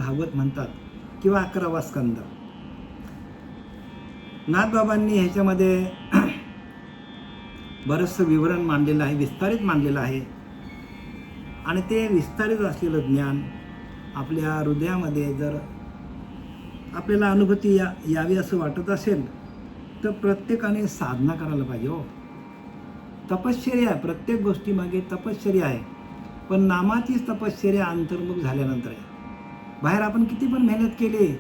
भागवत म्हणतात किंवा 11वा स्कंद. नाथबाबांनी ह्याच्यामध्ये बरंचसं विवरण मांडलेलं आहे, विस्तारित मांडलेलं आहे. आणि ते विस्तारित असलेलं ज्ञान आपल्या हृदयामध्ये जर आपल्याला अनुभूती यावी असं वाटत असेल तर प्रत्येकाने साधना करायला पाहिजे. हो, तपश्चर्या आहे, प्रत्येक गोष्टीमागे तपश्चर्या आहे. पण नामाचीच तपश्चर्या अंतर्मुख झाल्यानंतर आहे. बाहेर आपण किती पण मेहनत केली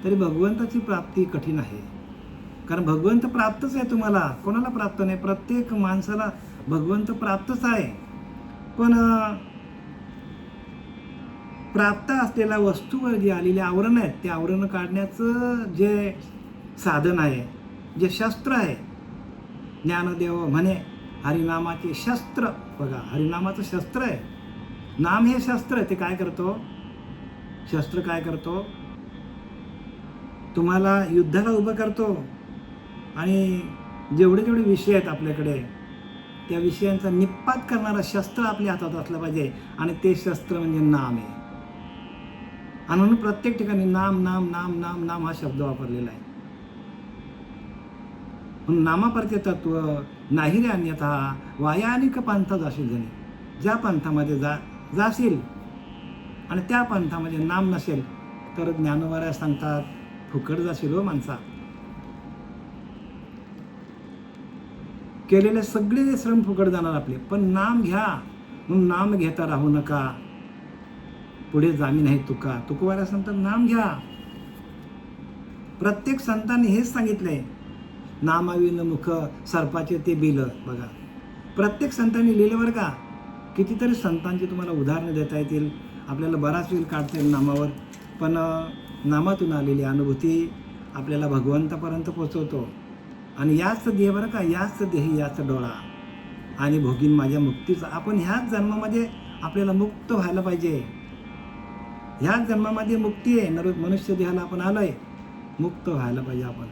तरी भगवंताची प्राप्ती कठीण आहे. कारण भगवंत प्राप्तच आहे तुम्हाला, कोणाला प्राप्त नाही? प्रत्येक माणसाला भगवंत प्राप्तच आहे. पण प्राप्त असलेल्या वस्तूवर जे आलेले आवरण आहेत ते आवरण काढण्याचं जे साधन आहे, जे शस्त्र आहे, ज्ञानदेव म्हणे हरिनामाचे शस्त्र. बघा, हरिनामाचं शस्त्र आहे. नाम हे शस्त्र आहे. ते काय करतो? शस्त्र काय करतो? तुम्हाला युद्धाला उभं करतो. आणि जेवढे जेवढे विषय आहेत आपल्याकडे त्या विषयांचा निपात करणारा शस्त्र आपल्या हातात असलं पाहिजे. आणि ते शस्त्र म्हणजे नाम आहे. आणि म्हणून प्रत्येक ठिकाणी नाम नाम नाम नाम नाम हा शब्द वापरलेला आहे. म्हणून नामापरचे तत्व नाही रे अन्यथा वायानिक पंथा जाशील जणी. ज्या पंथामध्ये जाशील आणि त्या पंथामध्ये नाम नसेल तर ज्ञानोबाऱ्या सांगतात फुकट जाशील. हो माणसा, केलेले सगळे श्रम फुकट जाणार आपले. पण नाम घ्या, म्हणून नाम घेता राहू नका, पुढे जामीन आहे तुका. तुकोबाऱ्या सांगतात नाम घ्या. प्रत्येक संतांनी हेच सांगितलंय. नामाविन मुख सर्पाचे ते बिल. बघा, प्रत्येक संतांनी लिहिलं बरं का. कितीतरी संतांची तुम्हाला उदाहरणं देता येतील, आपल्याला बराच वेळ काढता येईल नामावर. पण नामातून आलेली अनुभूती आपल्याला भगवंतापर्यंत पोचवतो. आणि याच देह बरं का, याच देही याच डोळा आणि भोगीन माझ्या मुक्तीचा. आपण ह्याच जन्मामध्ये आपल्याला मुक्त व्हायला पाहिजे. ह्याच जन्मामध्ये मुक्ती आहे. मनुष्य देहाला आपण आलोय, मुक्त व्हायला पाहिजे आपण.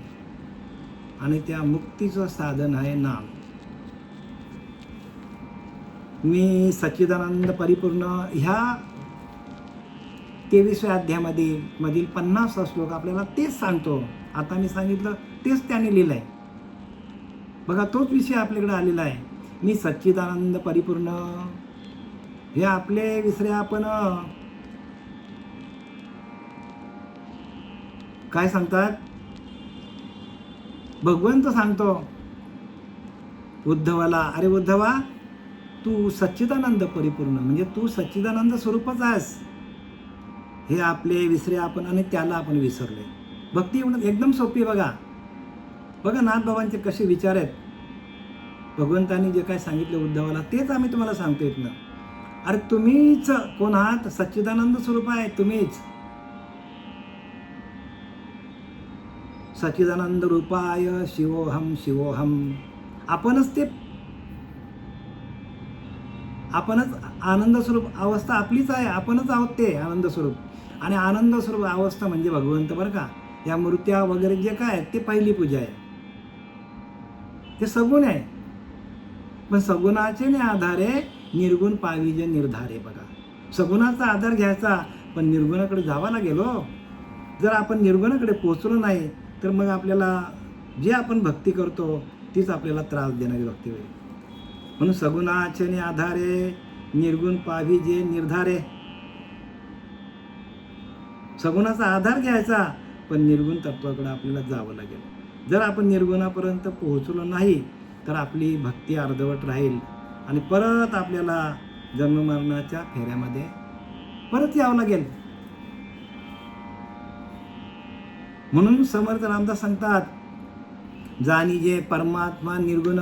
आणि त्या मुक्तीचं साधन आहे नाम. मी सच्चिदानंद परिपूर्ण ह्या 23व्या अध्यायामध्ये मधील 50 श्लोक आपल्याला तेच सांगतो. आता मी सांगितलं तेच त्याने लिहिलंय. बघा, तोच विषय आपल्याकडे आलेला आहे. मी सच्चिदानंद परिपूर्ण. हे आपले विसरे आपण काय सांगतात? भगवंत सांगतो उद्धवाला, अरे उद्धवा, तू सच्चिदानंद परिपूर्ण, म्हणजे तू सच्चिदानंद स्वरूपच आहेस. हे आपले विसरे आपण आणि त्याला आपण विसरले. भक्ती एकदम सोपी. बघा बघा नाथबाबांचे कसे विचार आहेत. भगवंतांनी जे काय सांगितलं उद्धवाला तेच आम्ही तुम्हाला सांगतोय ना. अरे तुम्हीच कोण आहात? सच्चिदानंद स्वरूप आहे तुम्हीच. सच्चिदानंद रूपाय शिवोहम शिवोहम. आपणच आनंद स्वरूप अवस्था आपलीच आहे. आपणच आहोत ते आनंद स्वरूप. आणि आनंद स्वरूप अवस्था म्हणजे भगवंत बरं का. या मूर्त्या वगैरे जे काय ते पहिली पूजा आहे, ते सगुण आहे. पण सगुणाचे आधारे निर्गुण पाविजे निर्धारे. बघा, सगुणाचा आधार घ्यायचा पण निर्गुणाकडे जावा लागेल. हो, जर आपण निर्गुणाकडे पोचलो नाही तर मग आपल्याला जे आपण भक्ती करतो तीच आपल्याला त्रास देणारी भक्ती होईल. म्हणून सगुणाचे आधारे निर्गुण पाविजे निर्धारे. सगुणाचा आधार घ्यायचा पण निर्गुण तत्वाकडे आपल्याला जावं लागेल. जर आपण निर्गुणापर्यंत पोहोचलो नाही तर आपली भक्ती अर्धवट राहील आणि परत आपल्याला जन्ममरणाच्या फेऱ्यामध्ये परत यावं लागेल. म्हणून समर्थ रामदास सांगतात, जाणीजे परमात्मा निर्गुण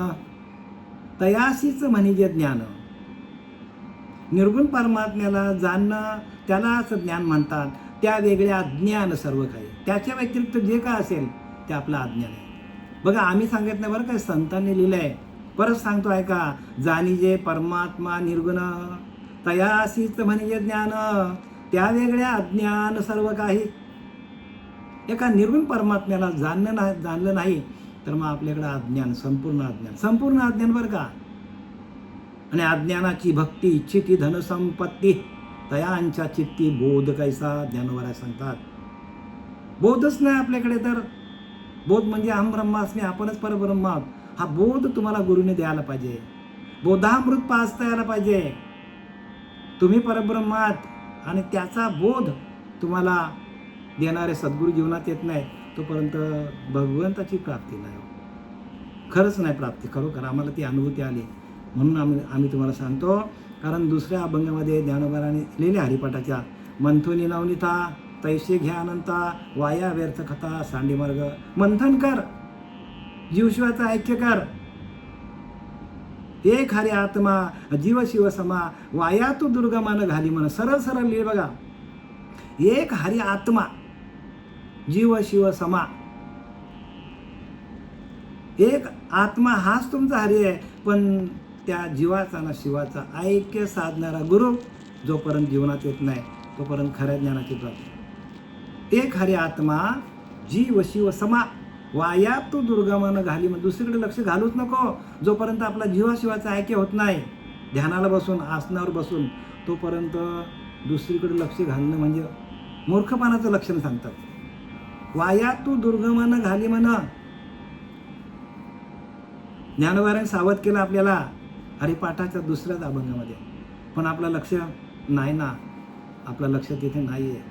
तयासीच म्हणजे ज्ञान. निर्गुण परमात्म्याला जाणणं त्यालाच ज्ञान म्हणतात. त्या वेगळ्या अज्ञान सर्व काही. त्याच्या व्यतिरिक्त जे काय असेल ते आपलं अज्ञान आहे. बघा, आम्ही सांगत नाही बरं काय, संतांनी लिहिलंय. परत सांगतो ऐका, जाणीजे परमात्मा निर्गुण तयासीच म्हणजे ज्ञान. त्या वेगळ्या अज्ञान सर्व काही. एका निर्गुण परमात्म्याला जाणलं नाही तर मग आपल्याकडे अज्ञान, संपूर्ण अज्ञान बरं का. आणि अज्ञानाची भक्ती इच्छिती धनसंपत्ती. तयांच्या चित्ती बोध कैसा, ज्ञानोबा सांगतात. बोधच नाही आपल्याकडे, तर बोध म्हणजे अहम ब्रह्मास्मी, आपणच परब्रह्म आहोत, हा बोध तुम्हाला गुरुने द्यायला पाहिजे. बोधामृत पाजता यायला पाहिजे. तुम्ही परब्रह्म आहात आणि त्याचा बोध तुम्हाला देणारे सद्गुरू जीवनात येत नाही तोपर्यंत भगवंताची प्राप्ती नाही. खरंच नाही प्राप्ती. खरोखर आम्हाला ती अनुभूती आली म्हणून आम्ही तुम्हाला सांगतो. कारण दुसऱ्या अभंगामध्ये ज्ञानोबाराने लिहिले हरिपाठाच्या, मंथुनी नवनीता तैसे घ्या अनंता, वाया व्यर्थ कथा सांडी मार्ग. मंथन कर, जीवशिवाचा ऐक्य कर. एक हरी आत्मा जीव शिव समा, वाया तू दुर्गमान घाली म्हण. सरळ सरळ लिहि बघा. एक हरी आत्मा जीव शिव समा. एक आत्मा हाच तुमचा हरी आहे, पण त्या जीवाचा ना शिवाचा ऐक्य साधणारा गुरु जोपर्यंत जीवनात येत नाही तोपर्यंत खऱ्या ज्ञानाची प्राप्ती. एक हरी आत्मा जीव शिव समा, वाया तू दुर्गमान घाली. मग दुसरीकडे लक्ष घालूच नको जोपर्यंत आपला जीवाशिवाचा ऐक्य होत नाही. ध्यानाला बसून, आसनावर बसून, तोपर्यंत दुसरीकडे लक्ष घालणं म्हणजे मूर्खपणाचं लक्षण सांगतात. वाया तू दुर्गमान घाली म्हणा. ज्ञानोबाराने सावध केलं आपल्याला हरिपाठाच्या दुसऱ्याच अभंगामध्ये, पण आपलं लक्ष नाही ना, आपलं लक्ष तिथे नाही आहे.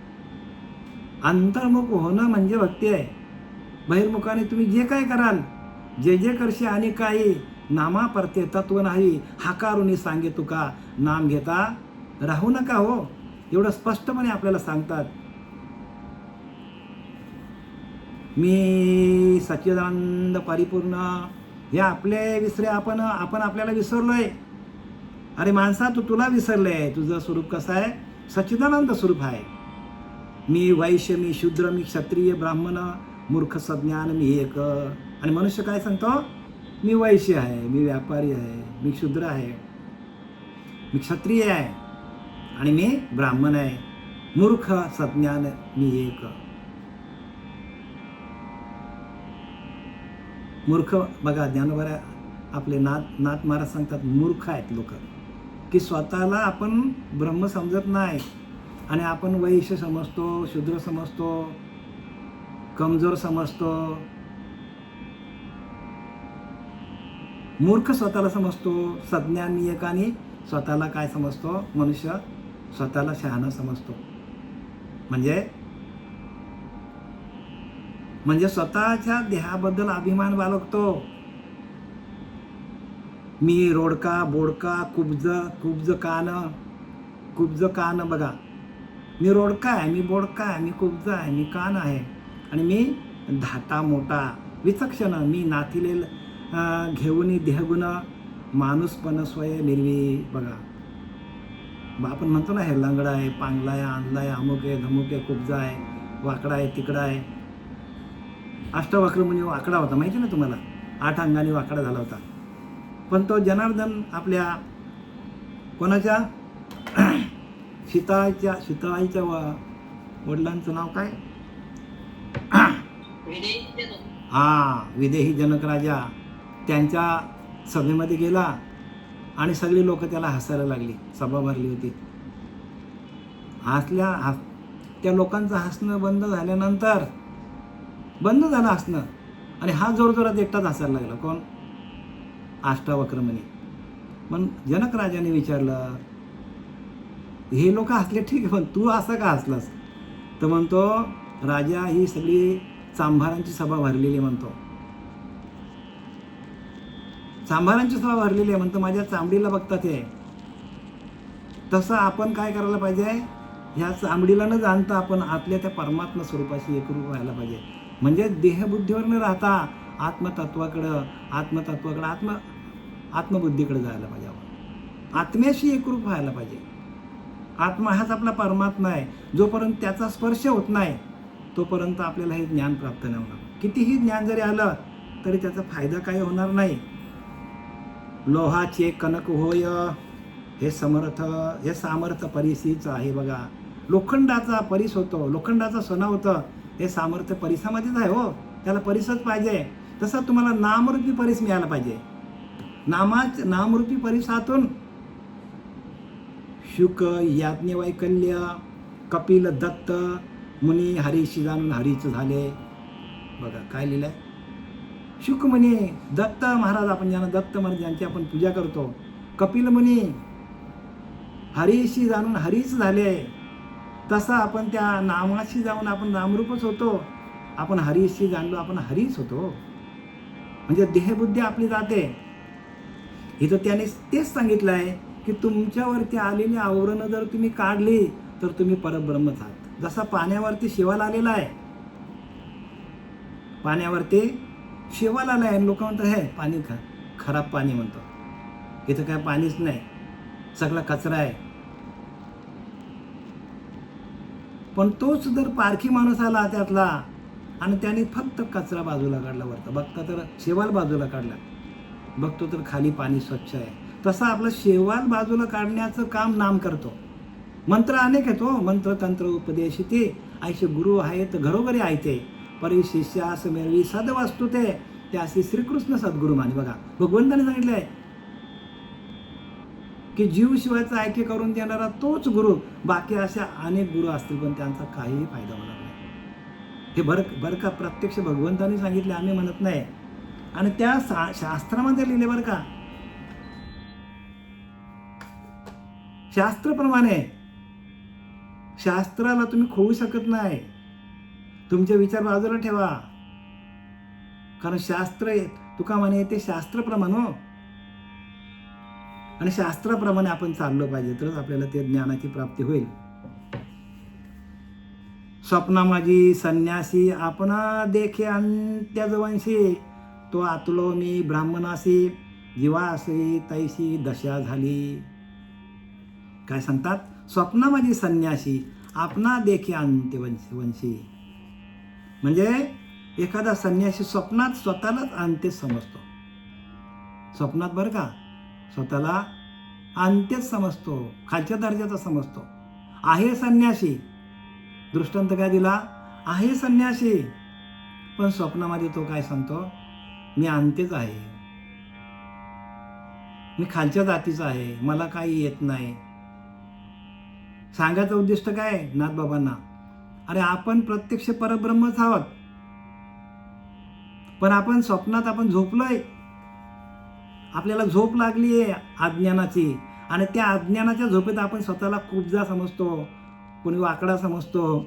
अंतर्मुख होणं म्हणजे भक्ती आहे. बहिर्मुखाने तुम्ही जे काय कराल, जे जे करशी आणि काही, नामा परते तत्व नाही, हाकारुनी सांगे तुका, नाम घेता राहू नका हो. एवढं स्पष्टपणे आपल्याला सांगतात. मी सच्चिदानंद परिपूर्ण. हे आपले विसरे आपण आपल्याला विसरलोय. अरे माणसा, तुला विसरलंय. तुझं स्वरूप कसं आहे? सच्चिदानंद स्वरूप आहे. मी वैश्य, मी शूद्र, मी क्षत्रिय, ब्राह्मण, मूर्ख, सज्ञान, मी एक. आणि मनुष्य काय सांगतो? मी वैश्य आहे, मी व्यापारी आहे, मी शूद्र आहे, मी क्षत्रिय आहे आणि मी ब्राह्मण आहे. मूर्ख, सज्ञान, मी एक. मूर्ख बघा, ज्ञानोबा आपले नाथ महाराज सांगतात, मूर्ख आहेत लोक की स्वतःला आपण ब्रह्म समजत नाही आणि आपण वैश्य समजतो, शूद्र समजतो, कमजोर समजतो. मूर्ख स्वतःला समजतो, सज्ञान मी एक, आणि स्वतःला काय समजतो? मनुष्य स्वतःला शहाणा समजतो. म्हणजे स्वतःच्या देहाबद्दल अभिमान बाळगतो. मी रोडका, बोडका, कुब्ज कान बघा. मी रोडका आहे, मी बोडका आहे, मी कुब्ज आहे, मी कान आहे आणि मी धाटा मोठा विचक्षण. मी नाथिले घेऊन देहगुण, माणूसपण स्वय मिरवी. बघा, आपण म्हणतो ना, हे लंगडा आहे, पांगला आहे, आणला आहे, अमुक आहे, धमुक आहे, कुब्जा आहे, वाकडा आहे, तिकडा आहे. अष्टवक्र मुनी वाकडा होता, माहिती ना तुम्हाला? 8 अंगाने वाकडा झाला होता. पण तो जनार्दन आपल्या कोणाच्या सीताईच्या वडिलांचं नाव काय? विदेही जनक राजा. त्यांच्या सभेमध्ये गेला आणि सगळी लोक त्याला हसायला लागली. सभा भरली होती. त्या लोकांचं हसणं बंद झाल्यानंतर बंद झालं हसणं आणि हा जोरजोरात एकटाच हसायला लागला. कोण? अष्टावक्र मुनी. पण जनक राजाने विचारलं, हे लोक हसले ठीक आहे, पण तू असं का हसलास? तर म्हणतो, राजा, ही सगळी चांभारांची सभा भरलेली म्हणतो. चांभारांची सभा भरलेली आहे म्हणतो, माझ्या चांबडीला बघतात हे. तसं आपण काय करायला पाहिजे? ह्या चांबडीला न जाणता आपण आतल्या त्या परमात्मा स्वरूपाशी एकरूप व्हायला पाहिजे. म्हणजे देहबुद्धीवर न राहता आत्मतत्वाकडं आत्मबुद्धीकडे जायला पाहिजे. आपण आत्म्याशी एकरूप व्हायला पाहिजे. आत्मा हाच आपला परमात्मा आहे. जोपर्यंत त्याचा स्पर्श होत नाही तोपर्यंत आपल्याला हे ज्ञान प्राप्त नाही होणार. कितीही ज्ञान जरी आलं तरी त्याचा फायदा काही होणार नाही. लोहाचे कणक होय हे सामर्थ्य परिसीच आहे. बघा, लोखंडाचा परिस होतो, लोखंडाचा सोना होतं, हे सामर्थ्य परिसामध्येच आहे हो. त्याला परिसच पाहिजे. तसं तुम्हाला नामरूपी परिस मिळाला पाहिजे. नामरूपी परिसातून शुक याज्ञवल्क्य कपिल दत्त मुनी हरीशी जाणून हरीच झाले. बघा काय लिहिलंय. शुक मुनी, दत्त महाराज, आपण ज्यांना दत्त महाराज ज्यांची आपण पूजा करतो, कपिल मुनी हरीशी जाणून हरीच झाले. तसं आपण त्या नामाशी जाऊन आपण नामरूपच होतो. आपण हरीशी जाणलो, आपण हरीच होतो. म्हणजे देहबुद्धी आपली जाते. इथं त्याने तेच सांगितलं आहे की तुमच्यावरती आलेली आवरणं जर तुम्ही काढली तर तुम्ही परब्रह्मच आहात. जसा पाण्यावरती शेवाल आलेला आहे, पाण्यावरती शेवाल आला आहे, लोक म्हणतात हे पाणी खराब पाणी म्हणतो. इथं काय पाणीच नाही, सगळा कचरा आहे. पण तोच जर पारखी माणूस आला त्यातला आणि त्याने फक्त कचरा बाजूला काढला, वरता बघता तर शेवाल बाजूला काढला, बघतो तर खाली पाणी स्वच्छ आहे. तसं आपलं शेवाल बाजूला काढण्याचं काम नाम करतो. मंत्र अनेक आहेत हो, मंत्र तंत्र उपदेश ते ऐसे गुरु आहेत घरोघरी ऐते, परी शिष्यास मिळवी सद्वस्तु ते असे श्रीकृष्ण सद्गुरू माने. बघा भगवंताने सांगितलं आहे की जीव शिवायचा ऐके करून देणारा तोच गुरु. बाकी अशा अनेक गुरु असतील पण त्यांचा काहीही फायदा होणार नाही. हे बरं का प्रत्यक्ष भगवंताने सांगितले, आम्ही म्हणत नाही. आणि त्या शास्त्रामध्ये लिहिले बरं का, शास्त्राप्रमाणे. शास्त्राला तुम्ही खोवू शकत नाही. तुमचे विचार बाजूला ठेवा, कारण शास्त्र तुका म्हणे ते शास्त्रप्रमाणे हो. आणि शास्त्राप्रमाणे आपण चाललो पाहिजे तरच आपल्याला ते ज्ञानाची प्राप्ती होईल. स्वप्ना माझी संन्यासी आपणा देखे अंत्यजवंशी, तो आतलो मी ब्राह्मणासी जीवासी तैसी दशा झाली. काय सांगतात, स्वप्ना माझी संन्यासी आपणा देखे अंत्यवंशी. म्हणजे एखादा संन्यासी स्वप्नात स्वतःलाच अंत्यच समजतो. स्वप्नात बरं का स्वतःला अंत्यच समजतो, खालच्या दर्जाचा समजतो. आहे संन्यासी, दृष्टांत काय दिला, आहे संन्यासी, पण स्वप्नामध्ये तो काय सांगतो, मी अंत्यच आहे, मी खालच्या जातीचा आहे, मला काही येत नाही. सांगायचं उद्दिष्ट काय नाथबाबांना, अरे आपण प्रत्यक्ष परब्रह्मच आहोत, पण आपण स्वप्नात आपण झोपलोय. आपल्याला झोप लागली आहे अज्ञानाची, आणि त्या अज्ञानाच्या झोपेत आपण स्वतःला कुब्जा समजतो, कोणी वाकडा समजतो.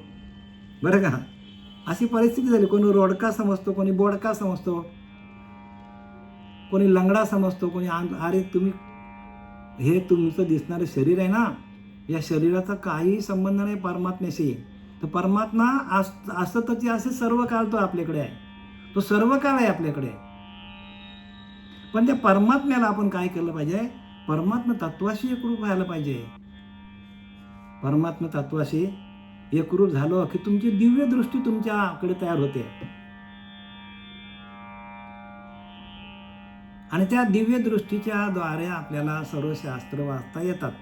बरं का, अशी परिस्थिती झाली. कोणी रोडका समजतो, कोणी बोडका समजतो, कोणी लंगडा समजतो, कोणी अरे तुम्ही हे तुमचं दिसणारं शरीर आहे ना, या शरीराचा काही संबंध नाही परमात्म्याशी. तर परमात्मा असतच असे सर्व काळ तो आपल्याकडे आहे, तो सर्व काळ आहे आपल्याकडे. पण त्या परमात्म्याला आपण काय केलं पाहिजे, परमात्मा तत्वाशी एकरूप व्हायला पाहिजे. परमात्मा तत्वाशी एकरूप झालो की तुमची दिव्य दृष्टी तुमच्याकडे तयार होते, आणि त्या दिव्य दृष्टीच्या द्वारे आपल्याला सर्व शास्त्र वाचता येतात.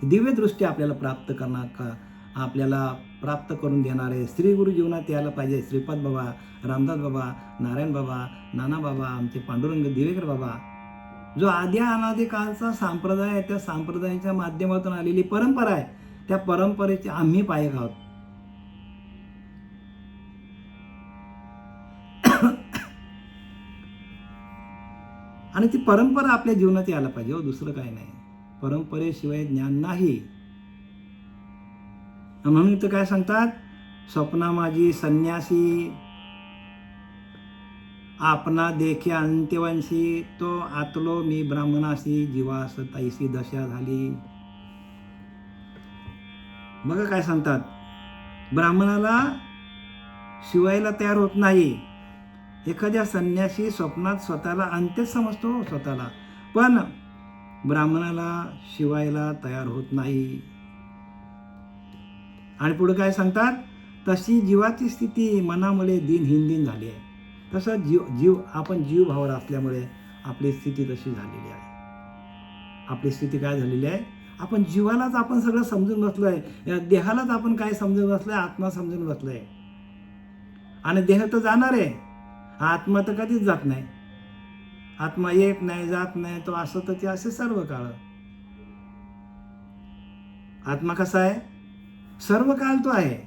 दिव्य दृष्टी आपल्याला प्राप्त करणार, आपल्याला प्राप्त करून देणारे श्री गुरु जीवनात यायला पाहिजे. श्रीपाद बाबा, रामदास बाबा, नारायण बाबा, नाना बाबा, आमचे पांडुरंग दिवेकर बाबा, जो आदी अनादी काळचा संप्रदाय आहे, त्या संप्रदायाच्या माध्यमातून आलेली परंपरा आहे, त्या परंपरेचे आम्ही पायक आहोत. आणि ती परंपरा आपल्या जीवनात यायला पाहिजे हो, दुसरं काही नाही. परंपरेशिवाय ज्ञान नाही. म्हणून इथं काय सांगतात, स्वप्ना माझी संन्यासी आपणा देखे अंत्यवंशी, तो आतलो मी ब्राह्मणासी जीवास तैसी दशा झाली. बघा काय सांगतात, ब्राह्मणाला शिवायला तयार होत नाही. एखाद्या संन्यासी स्वप्नात स्वतःला अंत्यच समजतो स्वतःला, पण ब्राह्मणाला शिवायला तयार होत नाही. आणि पुढे काय सांगतात, तशी जीवाची स्थिती मनामुळे दिनहीन झाली आहे. तसं जीव आपण जीव भावावर असल्यामुळे आपली स्थिती तशी झालेली आहे. आपली स्थिती काय झालेली आहे, आपण जीवालाच आपण सगळं समजून बसलोय, या देहालाच आपण काय समजून बसलोय, आत्मा समजून बसलोय. आणि देह तर जाणार आहे, आत्मा तर कधीच जात नाही. आत्मा येत नाही, जात नाही, तो असतच असे सर्व काळ. आत्मा कसा आहे? सर्व काळ तो आहे.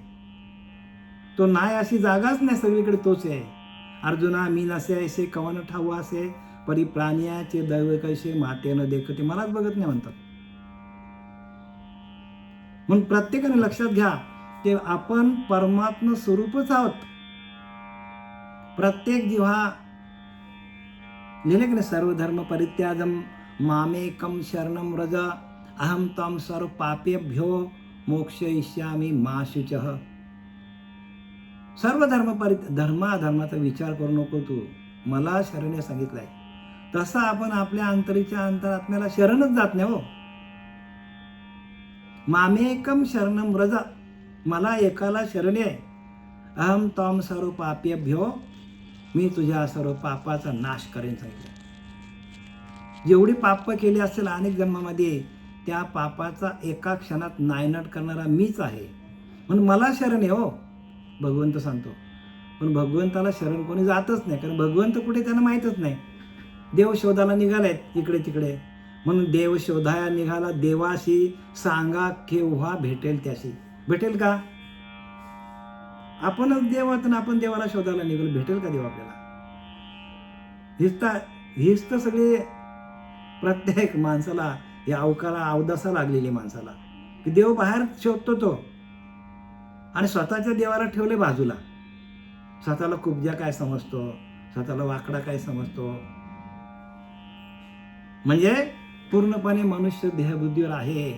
तो नाही अशी जागाच नाही, सगळीकडे तोच आहे. अर्जुना मी नसे ऐसे कवन ठाऊ असे, परी प्राण्याचे दैव कैसे माते न देखते. मलाच बघत नाही म्हणतात. म्हणून प्रत्येकाने लक्षात घ्या की आपण परमात्मा स्वरूपच आहोत. प्रत्येक जीव हा लिहिले की नाही, सर्व धर्म परित्याजम मामेकम शरणम व्रज अहम तम सर्व पापेभ्यो मोक्षयिष्यामि मा शुचः. सर्व धर्माचा विचार करू नको तू, मला शरण सांगितलंय. तसं आपण आपल्या अंतरीच्या अंतरात्म्याला शरणच जात नाही हो. मामेकम शरणम व्रज, मला एकाला शरण आहे. अहम तम सर्व पापेभ्यो, मी तुझ्या सर्व पापाचा नाश करेन सांगितलं. जेवढी पाप केली असेल अनेक जन्मामध्ये, त्या पापाचा एका क्षणात नायनाट करणारा मीच आहे. म्हणून मला शरण आहे हो, भगवंत सांगतो. पण भगवंताला शरण कोणी जातच नाही, कारण भगवंत कुठे त्यांना माहीतच नाही. देव शोधायला निघालायत इकडे तिकडे. म्हणून देव शोधाया निघाला देवाशी, सांगा केव्हा भेटेल त्याशी. भेटेल का? आपणच देव आहोत ना, आपण देवाला शोधायला निघालो, भेटेल का देव आपल्याला? हीच तर सगळी प्रत्येक माणसाला या अवदसा लागलेली माणसाला, की देव बाहेर शोधतो तो, आणि स्वतःच्या देवाला ठेवले बाजूला. स्वतःला कुब्जा काय समजतो, स्वतःला वाकडा काय समजतो. म्हणजे पूर्णपणे मनुष्य देहबुद्धीवर आहे.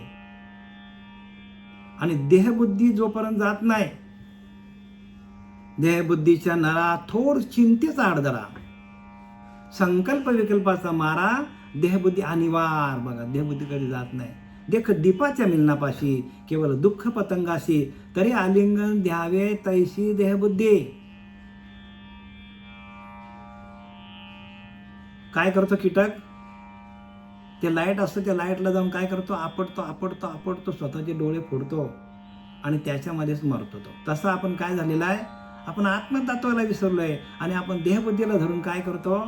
आणि देहबुद्धी जोपर्यंत जात नाही, देहबुद्धीच्या नरा थोर चिंतेचा आडदरा, संकल्प विकल्पाचा मारा, देहबुद्धी अनिवार्य. बघा, देहबुद्धी कधी जात नाही. देख दीपाच्या मिलनापाशी, केवळ दुःख पतंगाशी, तरी आलिंगन द्यावे तैशी देहबुद्धी. काय करतो कीटक? ते लाईट असतं, त्या लाईटला जाऊन काय करतो? आपटतो, स्वतःचे डोळे फोडतो आणि त्याच्यामध्येच मरतो तो. तसं आपण काय झालेलं आहे, आपण आत्मतत्वाला विसरलोय आणि आपण देहबुद्धीला धरून काय करतो?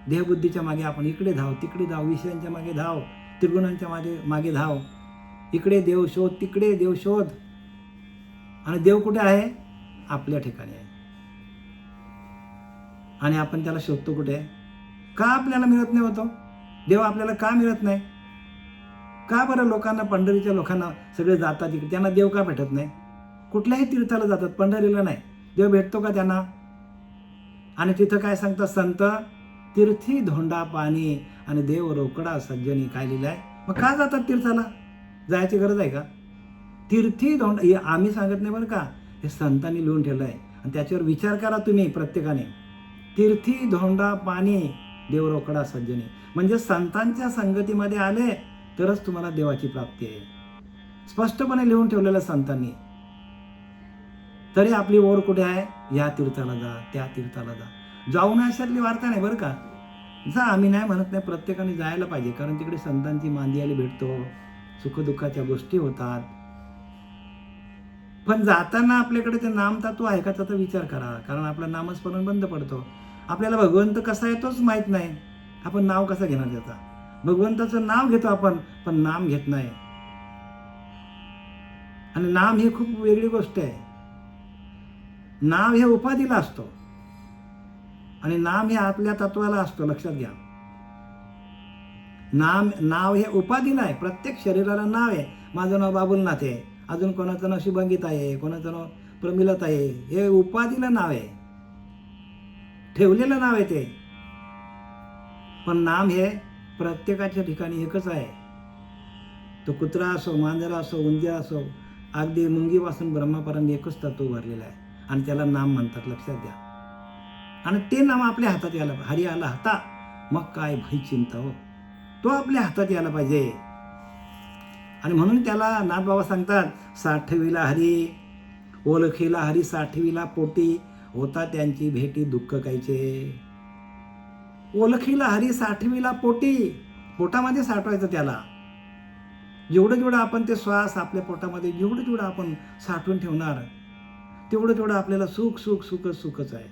देहबुद्धीच्या मागे आपण इकडे धाव, तिकडे धाव, विषयांच्या मागे धाव, त्रिगुणांच्या मागे धाव. इकडे देव शोध, तिकडे देव शोध. आणि देव कुठे आहे? आपल्या ठिकाणी आहे. आणि आपण त्याला शोधतो कुठे? का आपल्याला मिळत नाही होतो देव? आपल्याला का मिळत नाही? का बरं लोकांना, पंढरीच्या लोकांना सगळे जातात तिकडे, त्यांना देव का भेटत नाही? कुठल्याही तीर्थाला जातात, पंढरीला नाही. देव भेटतो का त्यांना? आणि तिथं काय सांगतात संत? तीर्थी धोंडा पाणी आणि देव रोकडा सज्जनी. काय लिहिलं आहे? मग का जातात तीर्थाला? जायची गरज आहे का? तीर्थी धोंडा, हे आम्ही सांगत नाही बरं का, हे संतांनी लिहून ठेवलं आहे. आणि त्याच्यावर विचार करा तुम्ही प्रत्येकाने. तीर्थी धोंडा पाणी, देव रोकडा सज्जनी. म्हणजे संतांच्या संगतीमध्ये आले तरच तुम्हाला देवाची प्राप्ती आहे. स्पष्टपणे लिहून ठेवलेलं संतांनी. तरी आपली ओढ कुठे आहे? या तीर्थाला जा, त्या तीर्थाला जा. जाऊन अशातली वार्ता नाही बरं का. जा, आम्ही नाही म्हणत नाही, प्रत्येकाने जायला पाहिजे. कारण तिकडे संतांची मांदियाली भेटतो, सुखदुःखाच्या गोष्टी होतात. पण जाताना आपल्याकडे ते नामतत्व आहे का त्याचा विचार करा. कारण आपलं नामस्मरण बंद पडतो. आपल्याला भगवंत कसा आहे तोच माहीत नाही. आपण नाव कसं घेणार त्याचा? भगवंताचं नाव घेतो आपण, पण नाम घेत नाही. आणि नाम ही खूप वेगळी गोष्ट आहे. नाव हे उपाधीला असतो आणि नाम हे आपल्या तत्वाला असतो. लक्षात घ्या. नाव हे उपाधीला आहे. प्रत्येक शरीराला नाव आहे. माझं नाव बाबुलनाथ आहे, अजून कोणाचं नाव शुभंगीत आहे, कोणाचं नाव प्रमिलत आहे. हे उपाधीला नाव आहे, ठेवलेलं नाव आहे ते. पण नाम हे प्रत्येकाच्या ठिकाणी एकच आहे. तो कुत्रा असो, मांजरा असो, उंदीर असो, अगदी मुंगीपासून ब्रह्मापर्यंत एकच तत्व भरलेलं आहे आणि त्याला नाम म्हणतात. लक्षात द्या. आणि ते नाम आपल्या हातात यायला, हरी आला हाता मग काय भई चिंता हो, तो आपल्या हातात यायला पाहिजे. आणि म्हणून त्याला नाथबाबा सांगतात, साठविला हरी ओळखीला हरी, साठविला पोटी होता त्यांची भेटी दुःख कायचे. ओळखीला हरी, साठविला पोटी, पोटामध्ये साठवायचं त्याला. जेवढं आपण ते श्वास आपल्या पोटामध्ये जेवढं आपण साठवून ठेवणार, तेवढं आपल्याला सुखच आहे.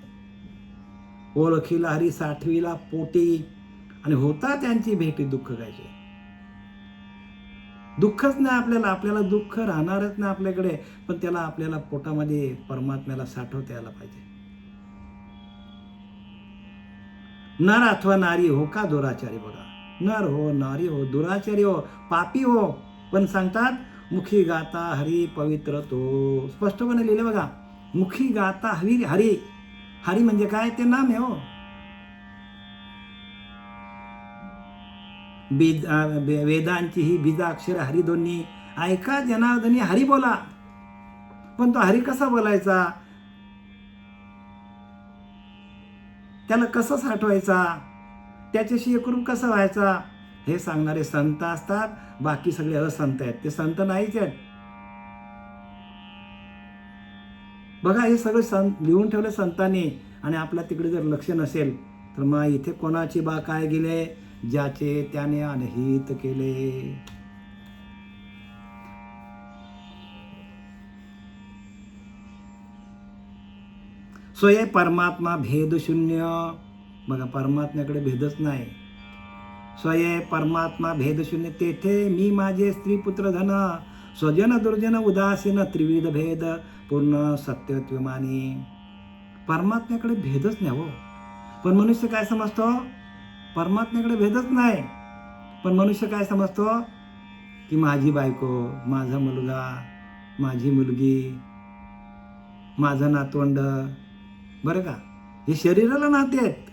ओळखीला हरी, साठविला पोटी आणि होता त्यांची भेटी दुःख गायचे. दुःखच नाही आपल्याला दुःख राहणारच नाही आपल्याकडे, पण त्याला आपल्याला पोटामध्ये परमात्म्याला साठवता यायला पाहिजे. नर अथवा नारी हो का दुराचारी, बघा, नर हो, नारी हो, दुराचारी हो, पापी हो, पण सांगतात मुखी गाता हरी पवित्र तो. स्पष्टपणे लिहिले बघा, मुखी गाता हरी. हरी हरी म्हणजे काय? ते नाम आहे हो. वेदांची ही बीजाक्षर हरी दोन्ही ऐका जनार्दनी हरी बोला. पण तो हरी कसा बोलायचा, त्याला कसं साठवायचा, त्याच्याशी एकरूप कसं व्हायचा, हे सांगणारे संत असतात. बाकी सगळे असंत आहेत, ते संत नाहीच आहेत. बघा, हे सगळं संत लिहून ठेवले संतांनी, आणि आपल्या तिकडे जर लक्ष नसेल तर मग इथे कोणाची बा काय गेले, ज्याचे त्याने अनहित केले. स्वये परमात्मा भेद शून्य. बघा, परमात्म्याकडे भेदच नाही. स्वये परमात्मा भेद शून्य, तेथे मी माझे स्त्री पुत्र धन, स्वजन दुर्जन उदासीन त्रिविध भेद पूर्ण सत्यत्वमानी. परमात्म्याकडे भेदच नाही हो. पण मनुष्य काय समजतो, परमात्म्याकडे भेदच नाही, पण मनुष्य काय समजतो की माझी बायको, माझा मुलगा, माझी मुलगी, माझं नातवंड, बरं का, हे शरीराला नाते आहेत.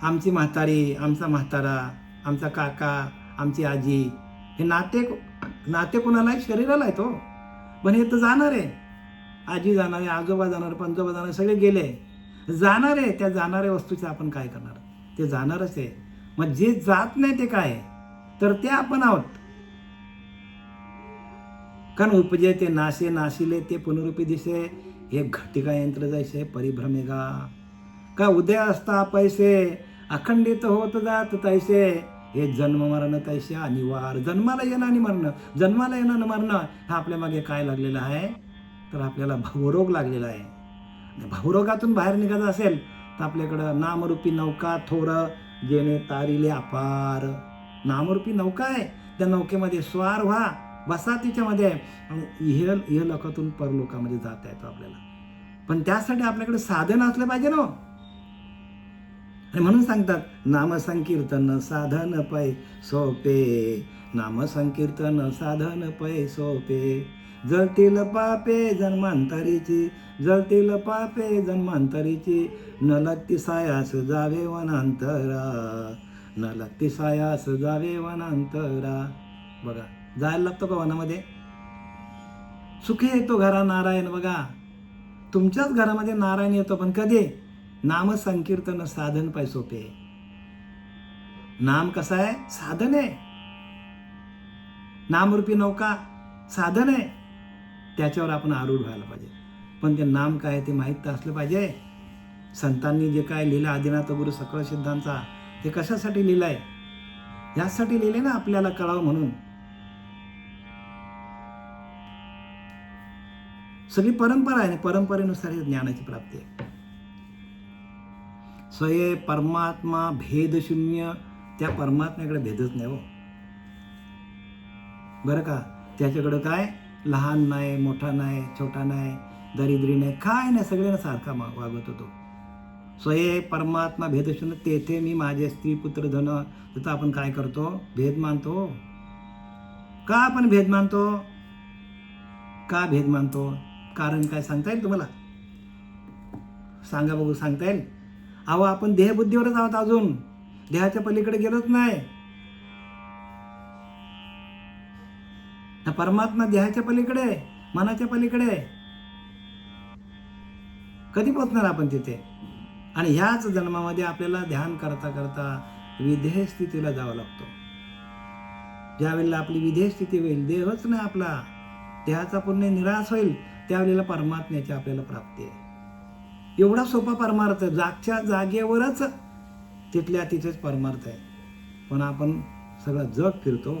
आमची म्हातारी, आमचा म्हातारा, आमचा काका, आमची आजी, हे नाते कोणाला आहे? शरीराला आहेत हो. पण हे तर जाणार आहे. आजी जाणार आहे, आजोबा जाणार, पंजोबा जाणार, सगळे गेले, जाणार आहे. त्या जाणाऱ्या वस्तूचे आपण काय करणार? ते जाणारच आहे. मग जे जात नाही ते काय? तर ते आपण आहोत. कारण उपजे ते नाशे, नाशिले ते पुनरुपी दिसे, एक घटिका यंत्र जैसे परिभ्रमेगा. का उदय असता पैसे, अखंडित होत जात तैसे, हे जन्म मरण तैसे अनिवार्य. जन्माला येणं आणि मरणं, जन्माला येणं आणि मरणं, हा आपल्या मागे काय लागलेलं आहे? तर आपल्याला भावरोग लागलेला आहे. भावरोगातून बाहेर निघायचं असेल तर आपल्याकडं नामरूपी नौका थोर, जेणे तारिले अपार. नामरूपी नौका आहे, त्या नौकेमध्ये स्वार व्हा, बसा तिच्यामध्ये, इह लोकातून परलोकामध्ये जाता येतो आपल्याला. पण त्यासाठी आपल्याकडे साधन असलं पाहिजे ना. आणि म्हणून सांगतात नामसंकीर्तन साधन पै सोपे, नामसंकीर्तन साधन पै सोपे. जळतील पापे जन्मांतरीची, जळतील पापे जन्मांतरीची, न लागती सायास जावे वनांतरा, न लागती सायास जावे वनांतरा. बघा, जायला लागतो का वनामध्ये? सुखी येतो घरा नारायण. बघा, तुमच्याच घरामध्ये नारायण येतो, पण कधी? नाम संकीर्तन साधन पाय सोपे. नाम कसं आहे? साधन आहे. नामरूपी नौका साधन आहे, त्याच्यावर आपण आरूढ व्हायला पाहिजे. पण ते नाम काय आहे ते माहीत तर असलं पाहिजे. संतांनी जे काय लिहिलं आदिनाथ गुरु सकळ सिद्धांचा, ते कशासाठी लिहिलंय? यासाठी लिहिले ना, आपल्याला कळावं म्हणून. सगळी परंपरा आहे, परंपरेनुसार हे ज्ञानाची प्राप्ती आहे. स्वये परमात्मा भेद शून्य, त्या परमात्म्याकडे भेदच नाही हो. बरं का, त्याच्याकडं काय लहान नाही, मोठा नाही, छोटा नाही, दरिद्री नाही, काय नाही, सगळ्यांना सारखा वागत होतो. स्वये परमात्मा भेद शून्य, तेथे मी माझे स्त्री पुत्र धन. तिथं आपण काय करतो? भेद मानतो. का आपण भेद मानतो? का भेद मानतो? कारण काय सांगता येईल तुम्हाला? सांगा बघू, सांगता येईल? अहो, आपण देहबुद्धीवरच आहोत, अजून देहाच्या पलीकडे गेलोच नाही. परमात्मा देहाच्या पलीकडे, मनाच्या पलीकडे. कधी पोचणार आपण तिथे? आणि ह्याच जन्मामध्ये आपल्याला ध्यान करता करता विधेय स्थितीला जावं लागतो. ज्यावेळेला आपली विधेय स्थिती होईल, देहच नाही आपला, देहाचा पूर्ण निराश होईल, त्यावेळेला परमात्म्याची आपल्याला प्राप्ती आहे. एवढा सोपा परमार्थ, जागच्या जागेवरच तिथल्या तिथेच परमार्थ आहे. पण आपण सगळं जग फिरतो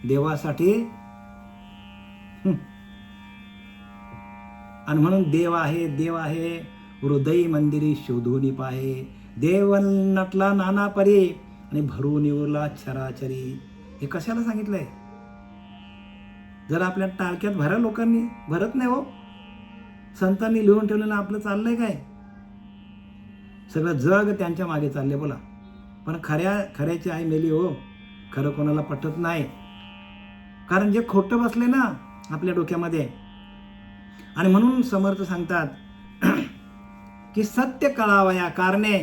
देवासाठी. आणि म्हणून देव आहे, देव आहे, हृदय मंदिरी शोधून पाहे, देव नटला नाना परी आणि भरून उरला चराचरी. हे कशाला सांगितलंय? जर आपल्या टाळक्यात भरा लोकांनी, भरत नाही हो. संतांनी लिहून ठेवलेलं आपलं चाललंय काय? सगळं जग त्यांच्या मागे चालले बोला. पण खऱ्याची आई मेली हो. खरं कोणाला पटत नाही, कारण जे खोटं बसले ना आपल्या डोक्यामध्ये. आणि म्हणून समर्थ सांगतात की सत्य कळावया कारणे,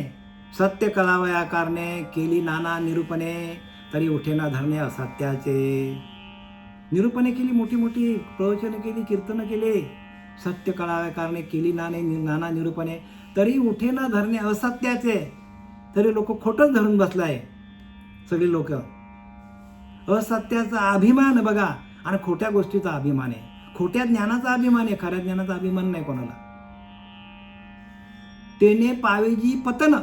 सत्य कळावया कारणे, केली नाना निरूपणे, तरी उठेना धरणे असत्याचे. निरूपणे केली, मोठी मोठी प्रवचने केली, कीर्तनं केले. सत्य कळावया कारणे, केली नाना निरूपणे, तरी उठेना धरणे असत्याचे. तरी लोक खोटंच धरून बसलाय. सगळी लोक असत्याचा अभिमान बघा, आणि खोट्या गोष्टीचा अभिमान आहे. खोट्या ज्ञानाचा अभिमान आहे, खऱ्या ज्ञानाचा अभिमान नाही कोणाला. तेने पावेजी पतन.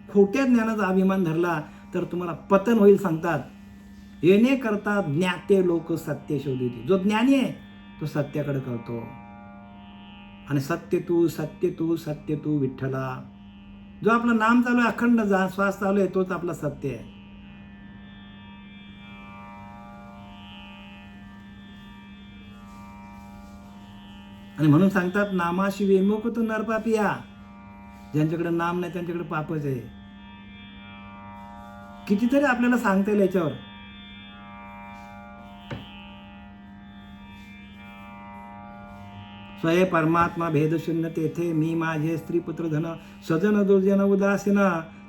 खोट्या ज्ञानाचा अभिमान धरला तर तुम्हाला पतन होईल सांगतात. येणे करता ज्ञाते लोक सत्य शोधिते. जो ज्ञानी आहे तो सत्याकडे करतो. आणि सत्य तू सत्य तू सत्य तू विठ्ठला. जो आपलं नाम चालू आहे, अखंड श्वास चालू आहे, तोच आपला सत्य आहे. आणि म्हणून सांगतात नामाशी विमुख तो नरपापिया. ज्यांच्याकडे नाम नाही त्यांच्याकडे पापच आहे. कितीतरी आपल्याला सांगता येईल याच्यावर. स्वये परमात्मा भेदशून्य तेथे, मी माझे स्त्री पुत्र धन, सजन दुर्जन उदासीन,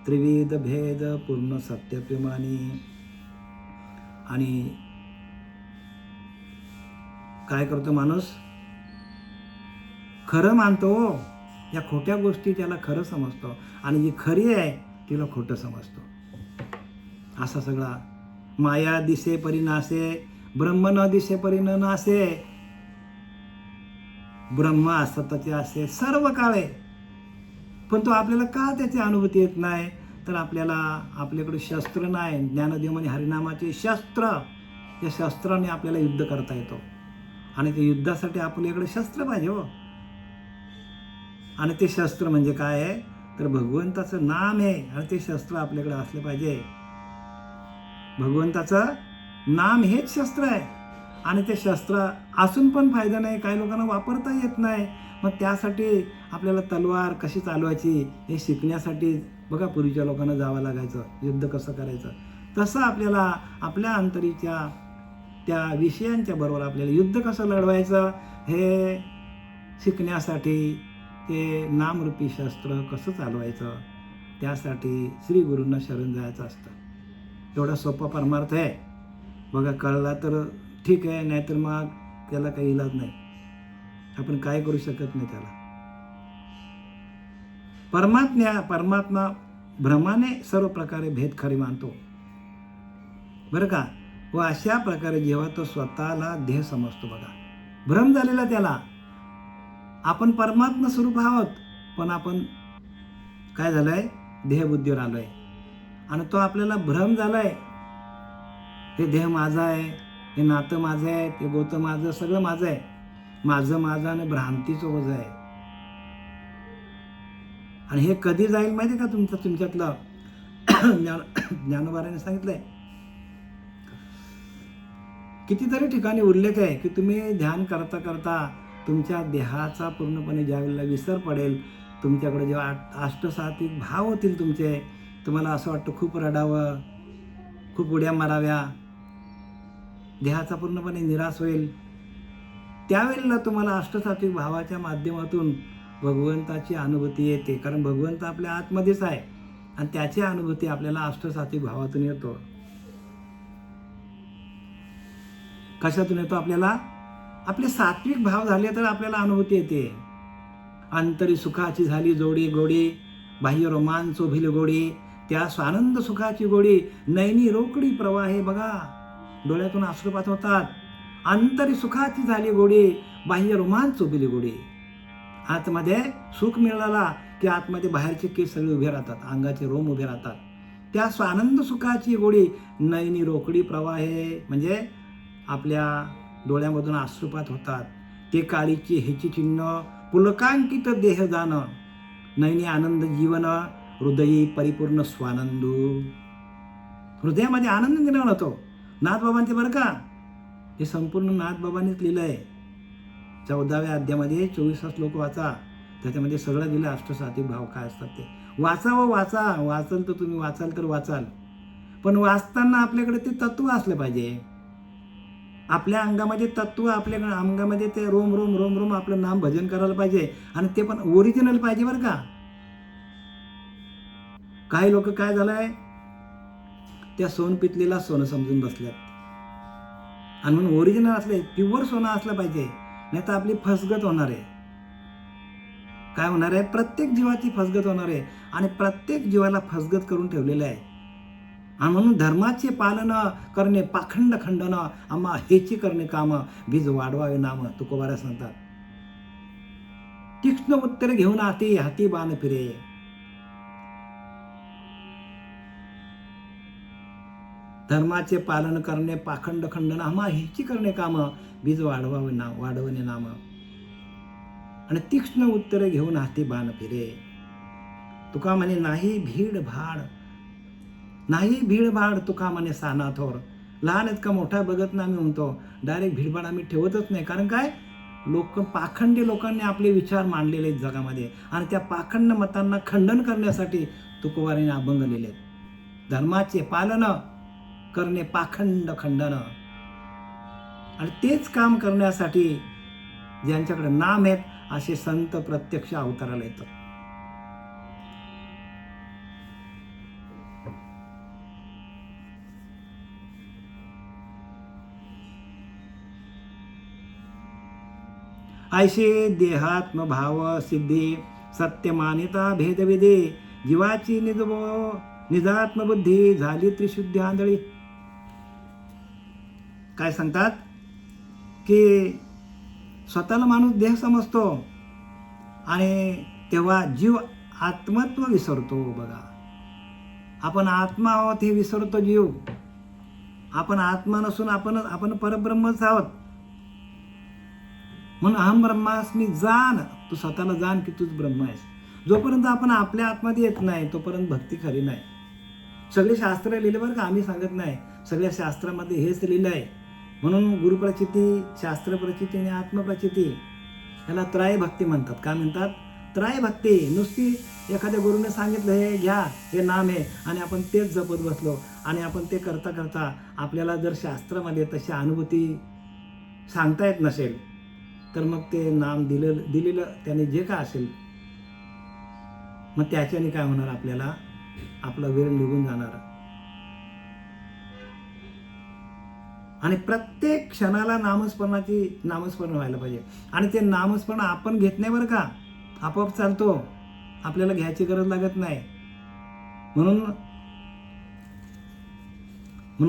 त्रिविध भेद पूर्ण सत्य प्रेमानी. आणि काय करतो माणूस? खरं मानतो. या खोट्या गोष्टी त्याला खरं समजतो, आणि जी खरी आहे तिला खोटं समजतो. असा सगळा माया दिसे परी नासे, ब्रह्म न दिसे परी न नासे. ब्रह्म असताचे असे सर्व काळे. पण तो आपल्याला का त्याची अनुभूती येत नाही? तर आपल्याकडे शस्त्र नाही. ज्ञानदेव म्हणजे हरिनामाचे शस्त्र. या शस्त्राने आपल्याला युद्ध करता येतो. आणि ते युद्धासाठी आपल्याकडे शस्त्र पाहिजे हो. आणि ते शस्त्र म्हणजे काय आहे? तर भगवंताचं नाम आहे. आणि ते शस्त्र आपल्याकडे असलं पाहिजे. भगवंताचं नाम हेच शस्त्र आहे. आणि ते शस्त्र असून पण फायदा नाही. काही लोकांना वापरता येत नाही. मग त्यासाठी आपल्याला तलवार कशी चालवायची हे शिकण्यासाठी बघा पूर्वीच्या लोकांना जावं लागायचं. युद्ध कसं करायचं, तसं आपल्याला आपल्या अंतरीच्या त्या विषयांच्या बरोबर आपल्याला युद्ध कसं लढवायचं हे शिकण्यासाठी ते नामरूपी शस्त्र कसं चालवायचं त्यासाठी श्री गुरूंना शरण जायचं असतं. एवढा सोपा परमार्थ आहे बघा. कळला तर ठीक आहे, नाहीतर मग त्याला काही इलाज नाही. आपण काय करू शकत नाही त्याला. परमात्मा भ्रमाने सर्व प्रकारे भेद खरी मानतो बरं का. व अशा प्रकारे जेव्हा तो स्वतःला देह समजतो बघा, भ्रम झालेला त्याला. आपण परमात्मा स्वरूप आहोत, पण आपण काय झालंय? देहबुद्धीवर आलोय. आणि तो आपल्याला भ्रम झालाय. हे देह माझा आहे, हे नातं माझं आहे, ते गोतं माझं, सगळं माझं आहे. माझं आणि भ्रांतीचं ओझं आहे. आणि हे कधी जाईल माहिती आहे का? तुमच्यातलं ज्ञानोबाराने सांगितलंय. कितीतरी ठिकाणी उल्लेख आहे की तुम्ही ध्यान करता करता तुमच्या देहाचा पूर्णपणे ज्यावेळेला विसर पडेल, तुमच्याकडे जेव्हा अष्टसात्विक भाव होतील तुमचे, तुम्हाला असं वाटतं खूप रडावं, खूप उड्या माराव्या, देहाचा पूर्णपणे निराश होईल, त्यावेळेला तुम्हाला अष्टसात्विक भावाच्या माध्यमातून भगवंताची अनुभूती येते. कारण भगवंत आपल्या आतमध्येच आहे आणि त्याची अनुभूती आपल्याला अष्टसात्विक भावातून येतो. कशातून येतो? आपल्याला आपले सात्विक भाव झाले तर आपल्याला अनुभूती येते. अंतरी सुखाची झाली जोडी गोडी, बाह्य रोमांच भिल गोडी, त्या स्वानंद सुखाची गोडी, नैनी रोकडी प्रवाहे बघा, डोळ्यातून अश्रुपात होतात. अंतरी सुखाची झाली गोडी, बाह्य रोमांच भिल गोडी. आतमध्ये सुख मिळाला की आतमध्ये बाहेरचे केस सगळे उभे राहतात, अंगाचे रोम उभे राहतात. त्या स्वानंद सुखाची गोडी, नैनी रोकडी प्रवाहे म्हणजे आपल्या डोळ्यामधून अश्रुपात होतात. ते काळीची ह्याची चिन्ह पुलकांकित देह जाणं, नैनी आनंद जीवन हृदयी परिपूर्ण स्वानंदू. हृदयामध्ये आनंद निर्माण होतो. नाथबाबांचे बरं का, हे संपूर्ण नाथबाबांनीच लिहिलं आहे. 14व्या अध्यायामध्ये 24 श्लोक वाचा, त्याच्यामध्ये सगळं दिलं अष्टसात्विक भाव काय असतात ते. वाचा व वाचा, वाचाल तर तुम्ही वाचाल तर वाचाल, पण वाचताना आपल्याकडे ते तत्व असलं पाहिजे. आपल्या अंगामध्ये तत्व, आपल्या अंगामध्ये ते रोम रोम रोम रोम आपलं नाम भजन करायला पाहिजे, आणि ते पण ओरिजिनल पाहिजे बरं का. काही लोक काय झालंय, त्या सोन पितलेला सोनं समजून बसल्यात, आणि म्हणून ओरिजिनल असले प्युअर सोनं असलं पाहिजे, नाही तर आपली फसगत होणार आहे. काय होणार आहे, प्रत्येक जीवाची फसगत होणार आहे, आणि प्रत्येक जीवाला फसगत करून ठेवलेलं आहे. आणि म्हणून धर्माचे पालन करणे पाखंड खंडन, आम्हा हेची करणे काम, बीज वाढवावे नाम, तुकोबारा सांगतात. तीक्ष्ण उत्तर घेऊन हाती हाती बाण फिरे. धर्माचे पालन करणे पाखंड खंडन, आम्हा हेची करणे काम, बीज वाढवावे नाम, वाढवणे नाम, आणि तीक्ष्ण उत्तरे घेऊन हाती बाण फिरे. तुका म्हणे नाही भीड भाड, नाही भीडभाड, तुका म्हणे साना थोर. लहान आहेत का मोठा बघत नाही आम्ही म्हणतो, डायरेक्ट भीडभाड आम्ही ठेवतच नाही. कारण काय, पाखंडी लोकांनी आपले विचार मांडलेले आहेत जगामध्ये, आणि त्या पाखंड मतांना खंडन करण्यासाठी तुकोबाराने अभंग लिहिले. धर्माचे पालन करणे पाखंड खंडन, आणि तेच काम करण्यासाठी ज्यांच्याकडे नाम आहेत असे संत प्रत्यक्ष अवताराला येतात. ऐसे देहात्म भाव सिद्धी, सत्य मानिता भेदविधी, जीवाची निजात्म बुद्धी झाली त्रिशुद्धी आंधळी. काय सांगतात की स्वतःला माणूस देह समजतो, आणि तेव्हा जीव आत्मत्व विसरतो. बघा, आपण आत्मा आहोत हे विसरतो जीव. आपण आत्मा नसून आपण परब्रह्मच आहोत. म्हणून अहम ब्रह्मास्मी, जाण, तू स्वतःला जाण की तूच ब्रह्म आहेस. जोपर्यंत आपण आपल्या आतमध्ये येत नाही तोपर्यंत भक्ती खरी नाही. सगळे शास्त्र लिहिले बरं का, आम्ही सांगत नाही, सगळ्या शास्त्रामध्ये हेच लिहिलं आहे. म्हणून गुरुप्रचिती, शास्त्रप्रचिती आणि आत्मप्रचिती याला त्रय भक्ती म्हणतात. काय म्हणतात, त्रय भक्ती. नुसती एखाद्या गुरुने सांगितलं हे घ्या, हे नाम आहे, आणि आपण तेच जपत बसलो, आणि आपण ते करता करता आपल्याला जर शास्त्रामध्ये तशी अनुभूती सांगता येत नसेल, तर मग ते नाम दिलेलं त्याने जे काय असेल, मग त्याच्याने काय होणार, आपल्याला आपला वेळ निघून जाणार. आणि प्रत्येक क्षणाला नामस्मरण व्हायला पाहिजे. आणि ते नामस्मरण आपण घेत नाही बरं का, आपोआप चालतो, आपल्याला घ्यायची गरज लागत नाही. म्हणून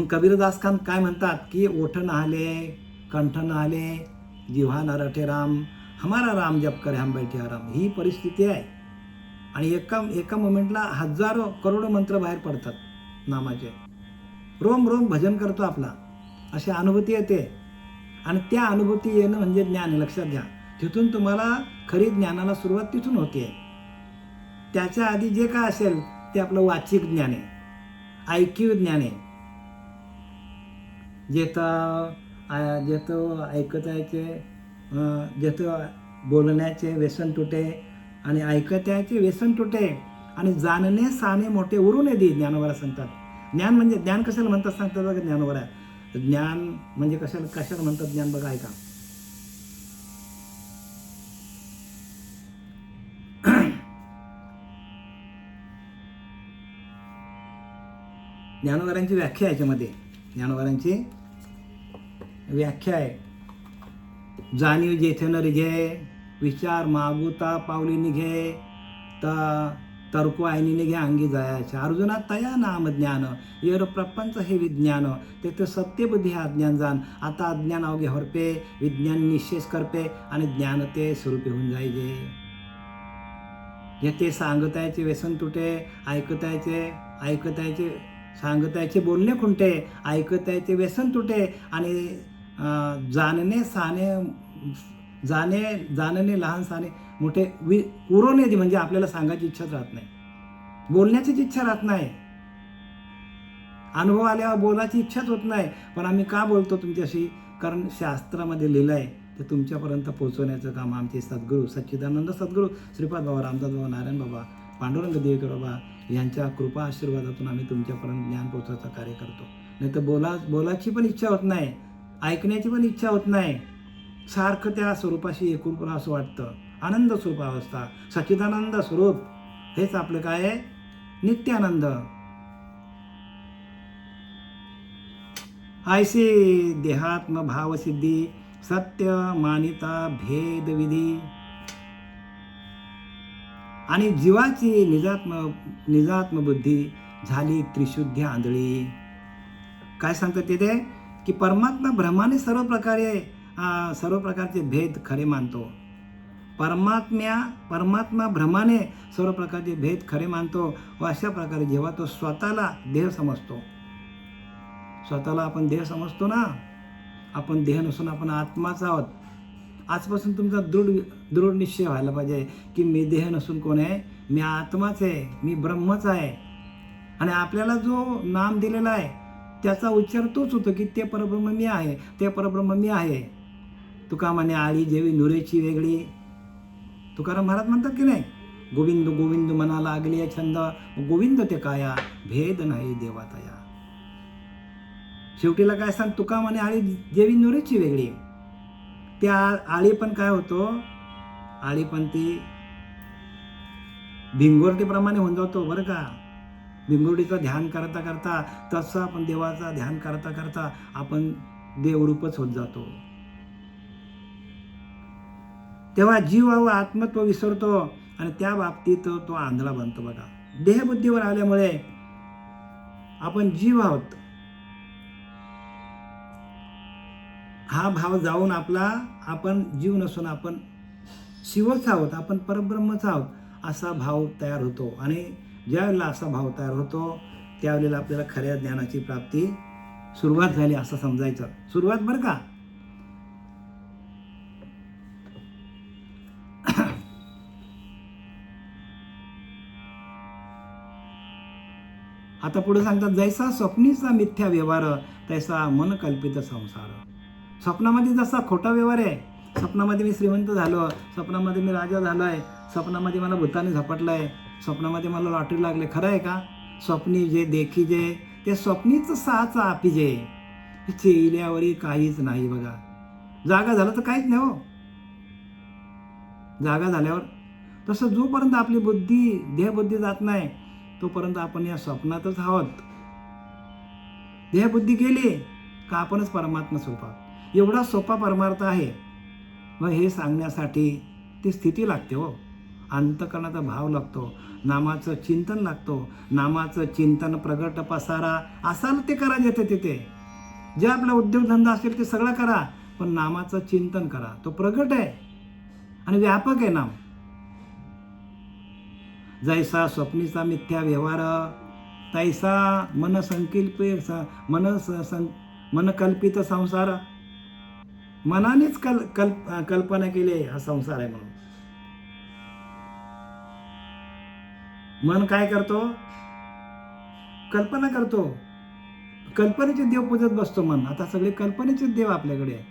कबीरदास खान काय म्हणतात की ओठ नहाले, कंठ नहाले, जिव्हा न रटे राम, हमारा राम जप करे हम बैठे आराम. ही परिस्थिती आहे. आणि एका मोमेंटला हजारो करोडो मंत्र बाहेर पडतात नामाचे. रोम रोम भजन करतो आपला, अशी अनुभूती येते. आणि त्या अनुभूती येणं म्हणजे ज्ञान, लक्षात घ्या. तिथून तुम्हाला खरी ज्ञानाला सुरुवात तिथून होते. त्याच्या आधी जे काय असेल ते आपलं वाचिक ज्ञान आहे, ऐकीव ज्ञान आहे. जेथं ऐकतायचे, जेथं बोलण्याचे व्यसन तुटे, आणि ऐकत्याचे व्यसन तुटे, आणि जाणणे साने मोठे उरून दे, ज्ञानोबा सांगतात. ज्ञान म्हणजे, ज्ञान कशाला म्हणतात सांगतात बघा ज्ञानोबा. ज्ञान म्हणजे कशाला म्हणतात ज्ञान बघा, ऐका. ज्ञानोबारांची व्याख्या याच्यामध्ये, ज्ञानोबारांची व्याख्या आहे. जाणीव जेथे न रिघे, विचार मागुता पावली निघे, तर्को आईनी निघे अंगी जायाच्या. अर्जुना तया नाम ज्ञान, येर प्रपंच हे विज्ञान, तेथे सत्यबुद्धी हा अज्ञान जाण. आता अज्ञान अवघे हरपे, विज्ञान निशेष करपे, आणि ज्ञान ते स्वरूपी होऊन जायचे. येथे सांगतायचे व्यसन तुटे, ऐकतायचे सांगतायचे बोलणे खुंटे, ऐकतायचे व्यसन तुटे, आणि जाणणे लहान साने मोठे उरून येते. म्हणजे आपल्याला सांगायची इच्छाच राहत नाही. बोलण्याचीच इच्छा राहत नाही, अनुभव आल्यावर बोलायची इच्छाच होत नाही. पण आम्ही का बोलतो तुमच्याशी? कारण शास्त्रामध्ये लिहिलं आहे ते तुमच्यापर्यंत पोहोचवण्याचं काम आमचे सद्गुरू सच्चिदानंद सद्गुरू श्रीपाद बाबा, रामदास बाबा, नारायण बाबा, पांडुरंग देवकर बाबा यांच्या कृपा आशीर्वादातून आम्ही तुमच्यापर्यंत ज्ञान पोहोचवायचं कार्य करतो. नाही तर बोलायची पण इच्छा होत नाही, ऐकण्याची पण इच्छा होत नाही. सारखं त्या स्वरूपाशी एकूण असं वाटतं. आनंद स्वरूप अवस्था, सच्चिदानंद स्वरूप, हेच आपलं काय आहे? नित्यानंद. ऐसे देहात्म भावसिद्धी, सत्य मानिता भेद विधी, आणि जीवाची निजात्म बुद्धी झाली त्रिशुद्धी आंधळी. काय सांगतात तिथे? की परमात्मा ब्रह्माने सर्व प्रकारचे भेद खरे मानतो. परमात्मा ब्रह्माने सर्व प्रकारचे भेद खरे मानतो. व अशा प्रकारे जेव्हा तो स्वतःला देह समजतो, स्वतःला आपण देह समजतो ना, आपण देह नसून आपण आत्माच आहोत. आजपासून तुमचा दृढ निश्चय व्हायला पाहिजे की मी देह नसून कोण आहे? मी आत्माच आहे, मी ब्रह्मच आहे. आणि आपल्याला जो नाम दिलेला आहे त्याचा उच्चार तोच होतो की ते परब्रह्म मी आहे, ते परब्रह्म मी आहे. तुका म्हणे आळी जेवी नुरेची वेगळी. तुकाराम महाराज म्हणतात की नाही, गोविंद गोविंद मना लागले छंद, गोविंद ते काया भेद नाही देवातया. शेवटीला काय सांग, तुका म्हणे आळी जेवी नुरेची वेगळी. त्या आळी पण काय होतो? आळी पण ती भिंगोरटीप्रमाणे होऊन जातो बरं का. भिंगोरटीचं ध्यान करता करता, तसं आपण देवाचा ध्यान करता करता आपण देवरूपच होत जातो. तेव्हा जीव व आत्मत्व विसरतो आणि त्या बाबतीत तो आंधळा बनतो. बघा, देहबुद्धीवर आल्यामुळे आपण जीव आहोत हा भाव जाऊन आपण जीव नसून आपण शिवच आहोत, आपण परब्रह्मच आहोत असा भाव तयार होतो. आणि ज्यावेळेला असा भाव तयार होतो त्यावेळेला आपल्याला खऱ्या ज्ञानाची प्राप्ती सुरुवात झाली असं समजायचं. सुरुवात बरं का. आता पुढे सांगतात, जैसा स्वप्नीचा मिथ्या व्यवहार तैसा मन कल्पित संसार. स्वप्नामध्ये जसा खोटा व्यवहार आहे, स्वप्नामध्ये मी श्रीमंत झालो, स्वप्नामध्ये मी राजा झालोय, स्वप्नामध्ये मला भूताने झपटलंय, स्वप्नामध्ये मला लॉटरी लागले. खरं आहे का? स्वप्नी जे देखी जे ते स्वप्नीच साचा आपी जे चेल्यावरी काहीच नाही. बघा, जागा झालं तर काहीच नाही हो. जागा झाल्यावर तसं जोपर्यंत आपली देहबुद्धी जात नाही तोपर्यंत आपण या स्वप्नातच आहोत. देहबुद्धी गेली का आपणच परमात्मा स्वरूपात. एवढा सोपा परमार्थ आहे. मग हे सांगण्यासाठी ती स्थिती लागते हो. अंतःकरणाचा भाव लागतो, नामाचं चिंतन लागतो. नामाचं चिंतन प्रगट पसारा असाल ते करा जेथे तिथे. जे आपला उद्योगधंदा असेल ते सगळं करा, पण नामाचं चिंतन करा. तो प्रगट आहे आणि व्यापक आहे नाम. जैसा स्वप्नीचा मिथ्या व्यवहार तैसा मनकल्पित संसार. मनानेच कल्पना केली हा संसार आहे म्हणून. मन काय करतो? कल्पना करतो. कल्पनेचे देव पूजत बसतो मन. आता सगळे कल्पनेचे देव आपल्याकडे आहे.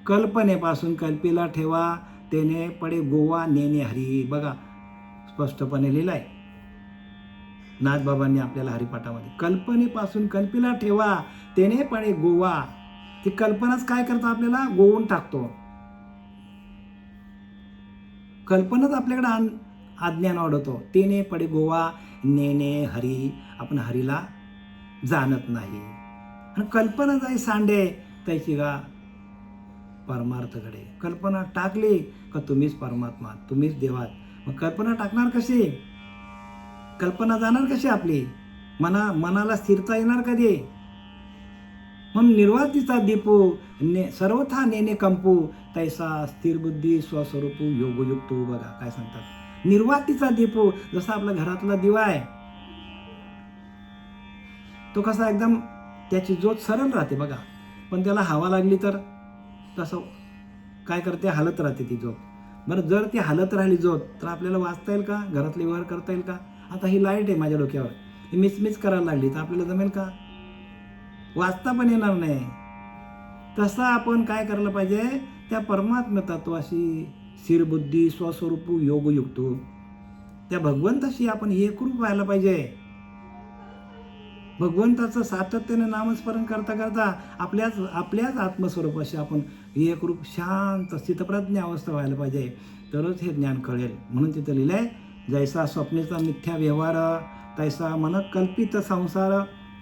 कल्पनेपासून कल्पीला ठेवा, तेने पडे गोवा नेने हरी. बघा, स्पष्टपणे लिहिलंय नाथबाबांनी आपल्याला हरिपाठामध्ये. कल्पनेपासून कल्पीला ठेवा, तेने पडे गोवा. ती कल्पनाच काय करतो? आपल्याला गोवून टाकतो. कल्पनाच आपल्याकडे अज्ञान वाढवतो. तेने पडे गोवा नेने हरी. आपण हरीला जाणत नाही. आणि कल्पना जाई सांडे त्याची गा परमार्थकडे. कल्पना टाकली का तुम्हीच परमात्मा, तुम्हीच देवात. मग कल्पना टाकणार कशी? कल्पना जाणार कशी आपली? मनाला स्थिरता येणार कधी? म्हणून निर्वातीचा दीपू सर्वथा नेने कंपू तैसा स्थिर बुद्धी स्वस्वरूपू योगयुक्तू. बघा काय सांगतात, निर्वातीचा दीपू. जसा आपल्या घरातला दिवा आहे तो कसा एकदम त्याची ज्योत सरळ राहते बघा, पण त्याला हवा लागली तर तसं काय करते? हलत राहते ती ज्योत. बरं, जर ती हालत राहिली जोत तर आपल्याला वाचता येईल का? घरातले व्यवहार करता येईल का? आता ही लाईट आहे माझ्या डोक्यावर, ही मिचमिच करायला लागली तर आपल्याला जमेल का? वाचता पण येणार नाही. तसं आपण काय करायला पाहिजे? त्या परमात्म तत्वाशी स्थिरबुद्धी स्वस्वरूप योगयुक्त त्या भगवंताशी आपण एकरूप व्हायला पाहिजे. भगवंताचं सातत्याने नामस्मरण करता करता आपल्याच आत्मस्वरूपाशी आपण एकरूप शांत स्थितप्रज्ञ अवस्था व्हायला पाहिजे, तरच हे ज्ञान कळेल. म्हणून तिथं लिहिलंय, जैसा स्वप्नेचा मिथ्या व्यवहार तैसा मन कल्पित संसार.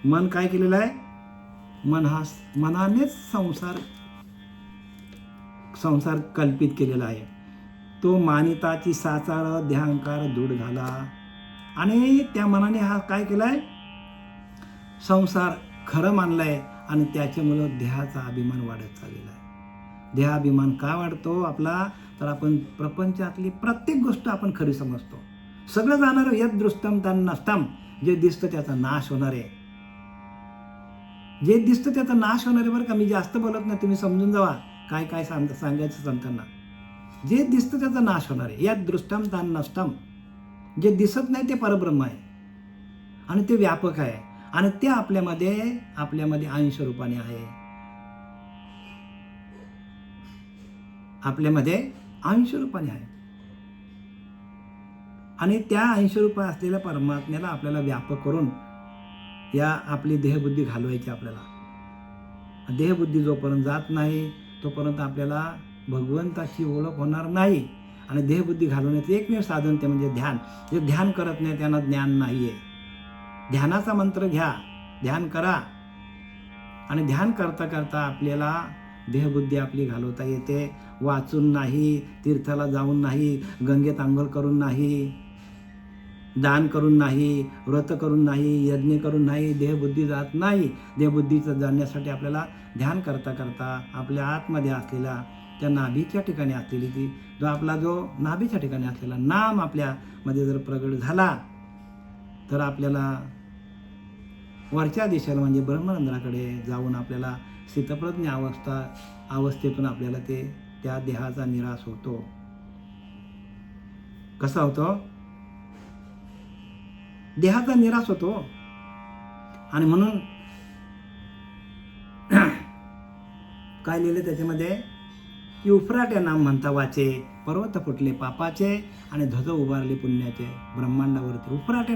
मन काय केलेलं आहे? मनानेच संसार कल्पित केलेला आहे. तो मानिताची साचार देहांकार दूर झाला आणि त्या मनाने हा काय केलाय? संसार खरं मानलाय आणि त्याच्यामुळं देहाचा अभिमान वाढत चाललेला आहे. देहाभिमान का वाढतो आपला? तर आपण प्रपंचातली प्रत्येक गोष्ट आपण खरी समजतो. सगळं जाणार यद दृष्टम तन नष्टम. जे दिसतं त्याचा नाश होणार आहे. जे दिसतं त्याचा नाश होणार आहे. बरं का, मी जास्त बोलत नाही, तुम्ही समजून जावा काय सांगायचं संतांना. जे दिसतं त्याचा नाश होणार आहे. यद दृष्टम तन नष्टम. जे दिसत नाही ते परब्रह्म आहे आणि ते व्यापक आहे आणि ते आपल्यामध्ये अंश रूपाने आहे. आपल्यामध्ये अंश रूपाने आहे आणि त्या अंश रूप असलेल्या परमात्म्याला आपल्याला व्यापक करून या आपली देहबुद्धी घालवायची. आपल्याला देहबुद्धी जोपर्यंत जात नाही तोपर्यंत आपल्याला भगवंताची ओळख होणार नाही. आणि देहबुद्धी घालवण्याचं एकमेव साधन ते म्हणजे ध्यान. जे ध्यान करत नाही त्यांना ज्ञान नाही आहे. ध्यानाचा मंत्र घ्या, ध्यान करा आणि ध्यान करता करता आपल्याला देहबुद्धी आपली घालवता येते. वाचून नाही, तीर्थाला जाऊन नाही, गंगेत आंघोळ करून नाही, दान करून नाही, व्रत करून नाही, यज्ञ करून नाही, देहबुद्धी जात नाही. देहबुद्धीचं जाणण्यासाठी आपल्याला ध्यान करता करता आपल्या आतमध्ये असलेला त्या नाभीच्या ठिकाणी असलेली ती जो नाभीच्या ठिकाणी असलेला नाम आपल्यामध्ये जर प्रगट झाला तर आपल्याला वरच्या दिशेला म्हणजे ब्रह्मरंध्राकडे जाऊन आपल्याला स्थितप्रज्ञ अवस्थेतून आपल्याला त्या देहाचा निराश होतो. कसा होतो? देहाचा निराश होतो. आणि म्हणून काय लिहिले त्याच्यामध्ये की उफराटे नाम म्हणता वाचे, पर्वत फुटले पापाचे आणि ध्वज उभारले पुण्याचे. ब्रह्मांडावरती उफराटे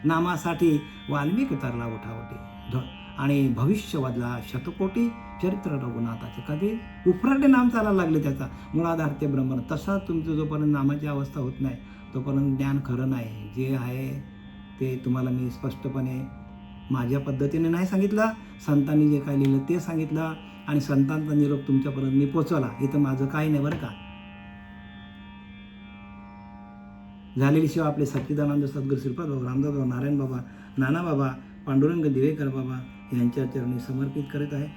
नामासाठी वाल्मिकी तरला उठावटी आणि भविष्य वादला शतकोटी चरित्र रघुनाथाचे. कधी उफराटे नाम चालायला लागले, त्याचा मूळाधार ते ब्रह्म. तसा तुमचं जोपर्यंत नामाची अवस्था होत नाही तोपर्यंत ज्ञान खरं नाही. जे आहे ते तुम्हाला मी स्पष्टपणे माझ्या पद्धतीने नाही सांगितलं, संतांनी जे काय लिहिलं ते सांगितलं आणि संतांचा निरोप तुमच्यापर्यंत मी पोचवला. इथं माझं काही नाही बरं का. झालेली सेवा आपले सच्चिदानंद सद्गुरू श्रीपाद बाबा, रामदास बाबा, नारायण बाबा, नाना बाबा, पांडुरंग दिवेकर बाबा यांच्या चरणी समर्पित करत आहे.